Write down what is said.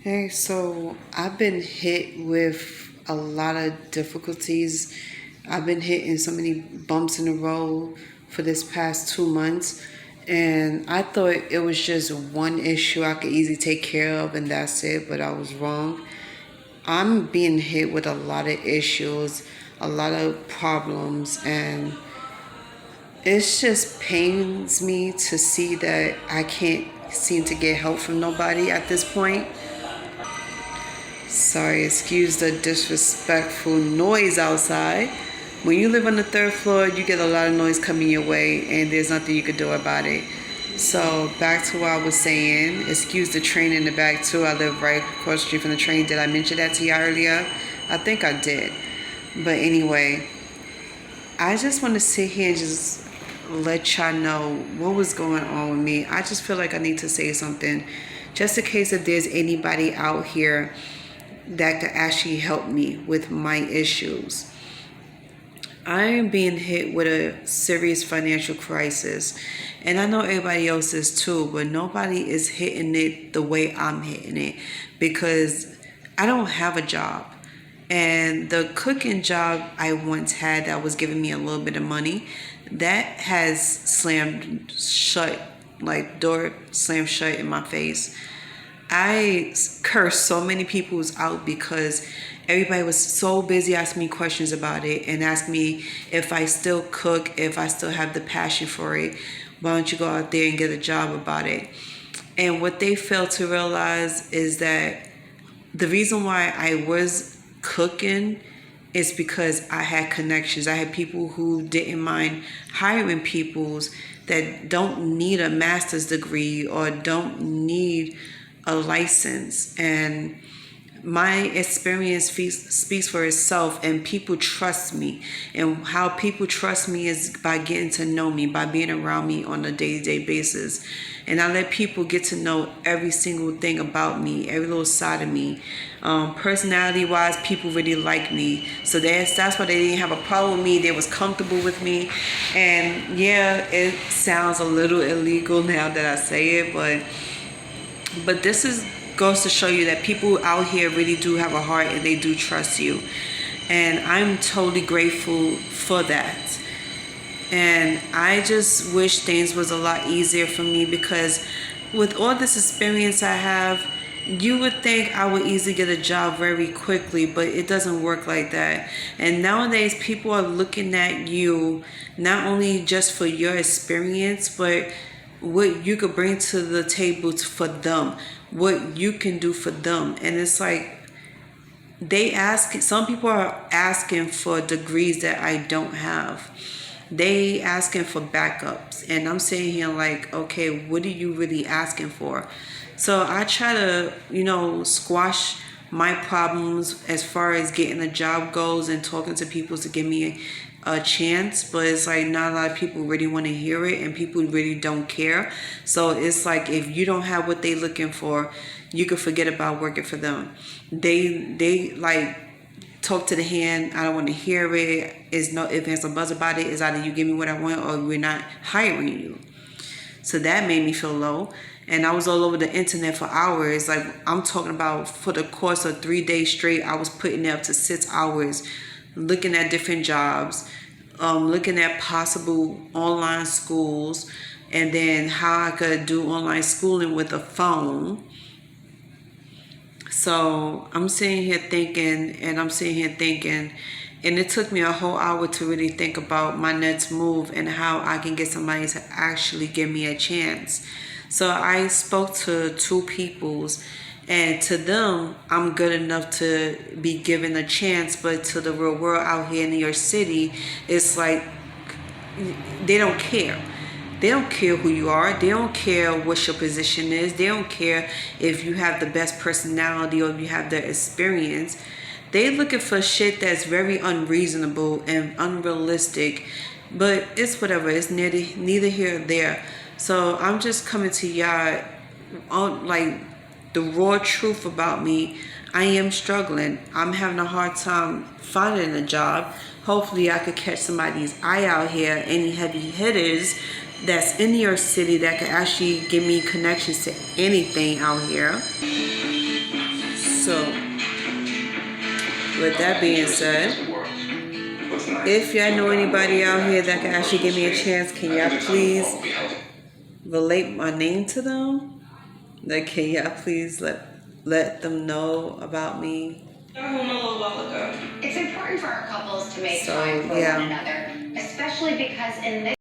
Hey, so I've been hit with a lot of difficulties. I've been hitting so many bumps in the road for this past 2 months, and I thought it was just one issue I could easily take care of, and that's it, but I was wrong. I'm being hit with a lot of issues, a lot of problems, and it just pains me to see that I can't seem to get help from nobody at this point. Sorry, excuse the disrespectful noise outside. When you live on the third floor, you get a lot of noise coming your way, and there's nothing you can do about it. So, back to what I was saying, excuse the train in the back, too. I live right across the street from the train. Did I mention that to you earlier? I think I did. But anyway, I just want to sit here and just let y'all know what was going on with me. I just feel like I need to say something just in case if there's anybody out here that could actually help me with my issues. I am being hit with a serious financial crisis, and I know everybody else is too, but nobody is hitting it the way I'm hitting it because I don't have a job. And the cooking job I once had that was giving me a little bit of money, that has slammed shut, like door slammed shut in my face. I cursed so many people's out because everybody was so busy asking me questions about it and asked me if I still cook, if I still have the passion for it. Why don't you go out there and get a job about it? And what they failed to realize is that the reason why I was cooking is because I had connections. I had people who didn't mind hiring peoples that don't need a master's degree or don't need a license, and my experience speaks for itself, and people trust me. And how people trust me is by getting to know me, by being around me on a day-to-day basis. And I let people get to know every single thing about me, every little side of me. Personality wise, people really like me, so that's why they didn't have a problem with me. They was comfortable with me. And yeah, it sounds a little illegal now that I say it, but this is goes to show you that people out here really do have a heart and they do trust you. And I'm totally grateful for that. And I just wish things was a lot easier for me because with all this experience I have, you would think I would easily get a job very quickly, but it doesn't work like that. And nowadays, people are looking at you not only just for your experience, but what you could bring to the table for them, what you can do for them. And it's like some people are asking for degrees that I don't have. They asking for backups, and I'm sitting here like, okay, what are you really asking for? So I try to squash my problems as far as getting a job goes and talking to people to give me a chance, but it's like not a lot of people really want to hear it, and people really don't care. So it's like if you don't have what they looking for, you can forget about working for them. They like talk to the hand. I don't want to hear it. Is no if there's a buzz about it. Is either you give me what I want or we're not hiring you. So that made me feel low. And I was all over the internet for hours. Like I'm talking about for the course of 3 days straight, I was putting up to 6 hours looking at different jobs, looking at possible online schools, and then how I could do online schooling with a phone. So I'm sitting here thinking, and it took me a whole hour to really think about my next move and how I can get somebody to actually give me a chance. So I spoke to two peoples, and to them, I'm good enough to be given a chance, but to the real world out here in New York City, it's like they don't care. They don't care who you are. They don't care what your position is. They don't care if you have the best personality or if you have the experience. They looking for shit that's very unreasonable and unrealistic. But it's whatever. It's neither here nor there. So I'm just coming to y'all on like the raw truth about me. I am struggling. I'm having a hard time finding a job. Hopefully I could catch somebody's eye out here, any heavy hitters that's in New York City that could actually give me connections to anything out here. So, with that being said, if y'all know anybody out here that can actually give me a chance, can y'all please relate my name to them? Like, can y'all please let them know about me? It's important for our couples to make So, time for yeah. one another, especially because in this